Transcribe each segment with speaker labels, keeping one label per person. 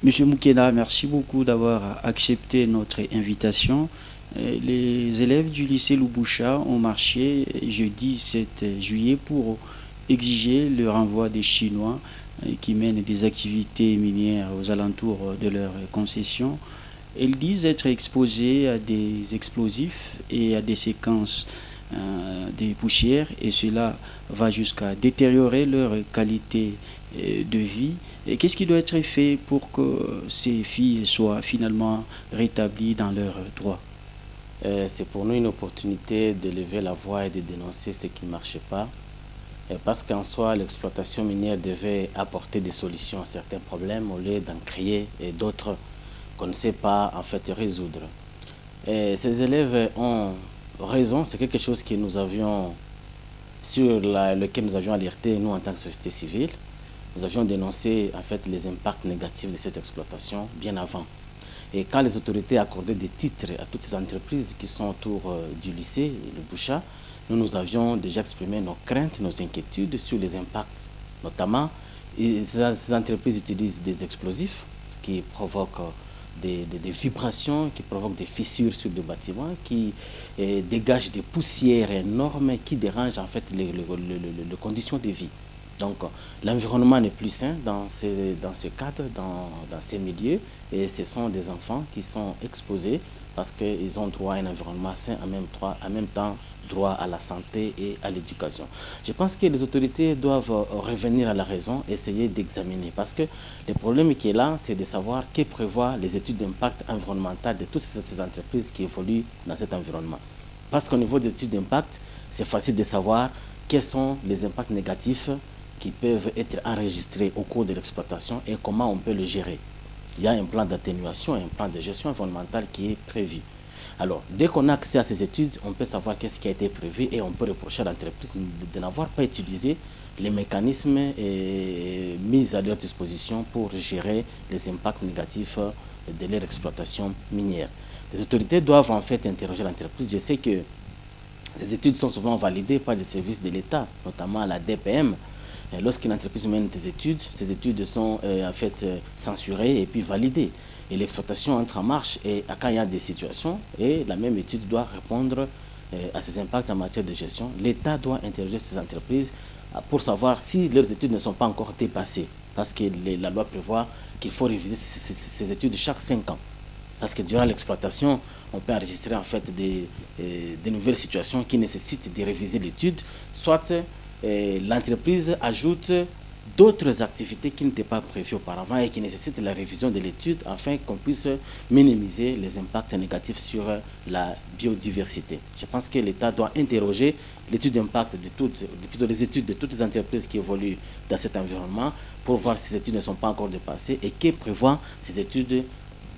Speaker 1: Monsieur Moukena, merci beaucoup d'avoir accepté notre invitation. Les élèves du lycée Louboucha ont marché jeudi 7 juillet pour exiger le renvoi des Chinois qui mènent des activités minières aux alentours de leur concession. Ils disent être exposés à des explosifs et à des séquences des poussières et cela va jusqu'à détériorer leur qualité de vie. Et qu'est-ce qui doit être fait pour que ces filles soient finalement rétablies dans leurs droits?
Speaker 2: C'est pour nous une opportunité de lever la voix et de dénoncer ce qui ne marchait pas. Parce qu'en soi, l'exploitation minière devait apporter des solutions à certains problèmes au lieu d'en créer et d'autres qu'on ne sait pas en fait résoudre. Et ces élèves ont raison, c'est quelque chose que nous avions lequel nous avions alerté nous en tant que société civile. Nous avions dénoncé en fait les impacts négatifs de cette exploitation bien avant. Et quand les autorités accordaient des titres à toutes ces entreprises qui sont autour du lycée, le Boucha, nous avions déjà exprimé nos craintes, nos inquiétudes sur les impacts. Notamment, ces entreprises utilisent des explosifs, ce qui provoque des vibrations, qui provoquent des fissures sur le bâtiment, qui dégagent des poussières énormes qui dérangent en fait les conditions de vie. Donc l'environnement n'est plus sain dans ce cadre, dans ces milieux, et ce sont des enfants qui sont exposés parce qu'ils ont droit à un environnement sain, en même temps droit à la santé et à l'éducation. Je pense que les autorités doivent revenir à la raison, essayer d'examiner, parce que le problème qui est là, c'est de savoir que prévoient les études d'impact environnemental de toutes ces entreprises qui évoluent dans cet environnement. Parce qu'au niveau des études d'impact, c'est facile de savoir quels sont les impacts négatifs qui peuvent être enregistrés au cours de l'exploitation et comment on peut le gérer. Il y a un plan d'atténuation, un plan de gestion environnementale qui est prévu. Alors, dès qu'on a accès à ces études, on peut savoir qu'est-ce qui a été prévu et on peut reprocher à l'entreprise de n'avoir pas utilisé les mécanismes mis à leur disposition pour gérer les impacts négatifs de leur exploitation minière. Les autorités doivent en fait interroger l'entreprise. Je sais que ces études sont souvent validées par des services de l'État, notamment la DPM. Lorsqu'une entreprise mène des études, ces études sont en fait censurées et puis validées. Et l'exploitation entre en marche et quand il y a des situations, et la même étude doit répondre à ces impacts en matière de gestion. L'État doit interroger ces entreprises pour savoir si leurs études ne sont pas encore dépassées. Parce que la loi prévoit qu'il faut réviser ces études chaque 5 ans. Parce que durant l'exploitation, on peut enregistrer en fait des nouvelles situations qui nécessitent de réviser l'étude, soit l'entreprise ajoute d'autres activités qui n'étaient pas prévues auparavant et qui nécessitent la révision de l'étude afin qu'on puisse minimiser les impacts négatifs sur la biodiversité. Je pense que l'État doit interroger l'étude d'impact plutôt les études de toutes les entreprises qui évoluent dans cet environnement pour voir si ces études ne sont pas encore dépassées et qui prévoient ces études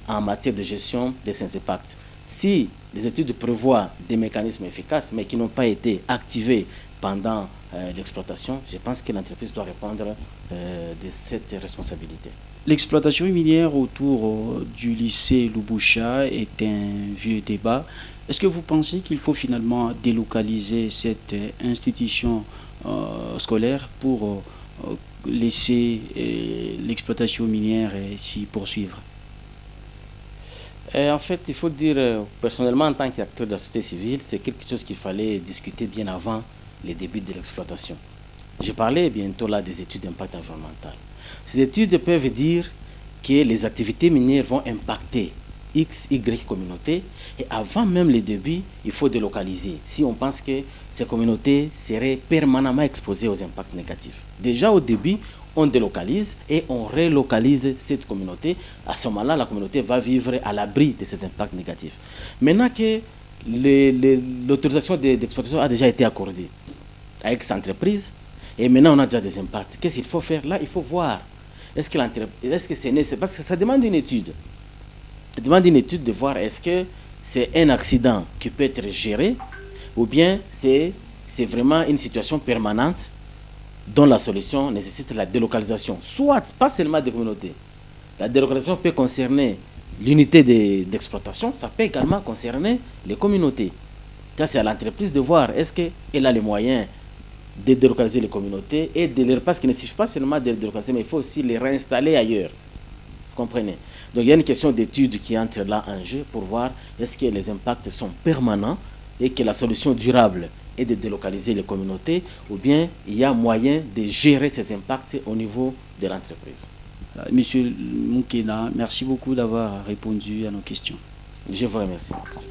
Speaker 2: en matière de gestion de ces impacts. Si les études prévoient des mécanismes efficaces mais qui n'ont pas été activés pendant l'exploitation, je pense que l'entreprise doit répondre de cette responsabilité.
Speaker 1: L'exploitation minière autour du lycée Louboucha est un vieux débat. Est-ce que vous pensez qu'il faut finalement délocaliser cette institution scolaire pour laisser l'exploitation minière s'y poursuivre?
Speaker 2: En fait, il faut dire, personnellement, en tant qu'acteur de la société civile, c'est quelque chose qu'il fallait discuter bien avant les débuts de l'exploitation. Je parlais bientôt là des études d'impact environnemental. Ces études peuvent dire que les activités minières vont impacter X, Y communautés et avant même les débuts, il faut délocaliser si on pense que ces communautés seraient permanemment exposées aux impacts négatifs. Déjà au début, on délocalise et on relocalise cette communauté. À ce moment-là, la communauté va vivre à l'abri de ces impacts négatifs. Maintenant que l'autorisation d'exploitation a déjà été accordée avec cette entreprise, et maintenant on a déjà des impacts. Qu'est-ce qu'il faut faire? Là, il faut voir. Est-ce que c'est nécessaire? Parce que ça demande une étude. Ça demande une étude de voir est-ce que c'est un accident qui peut être géré ou bien c'est vraiment une situation permanente dont la solution nécessite la délocalisation. Soit, pas seulement des communautés. La délocalisation peut concerner l'unité d'exploitation, ça peut également concerner les communautés. Ça, c'est à l'entreprise de voir est-ce qu'elle a les moyens de délocaliser les communautés et parce qu'il ne suffit pas seulement de les délocaliser, mais il faut aussi les réinstaller ailleurs. Il Vous comprenez? Donc il y a une question d'étude qui entre là en jeu pour voir est-ce que les impacts sont permanents et que la solution durable est de délocaliser les communautés, ou bien il y a moyen de gérer ces impacts au niveau de l'entreprise.
Speaker 1: Monsieur Moukena, merci beaucoup d'avoir répondu à nos questions.
Speaker 2: Je vous remercie. Merci.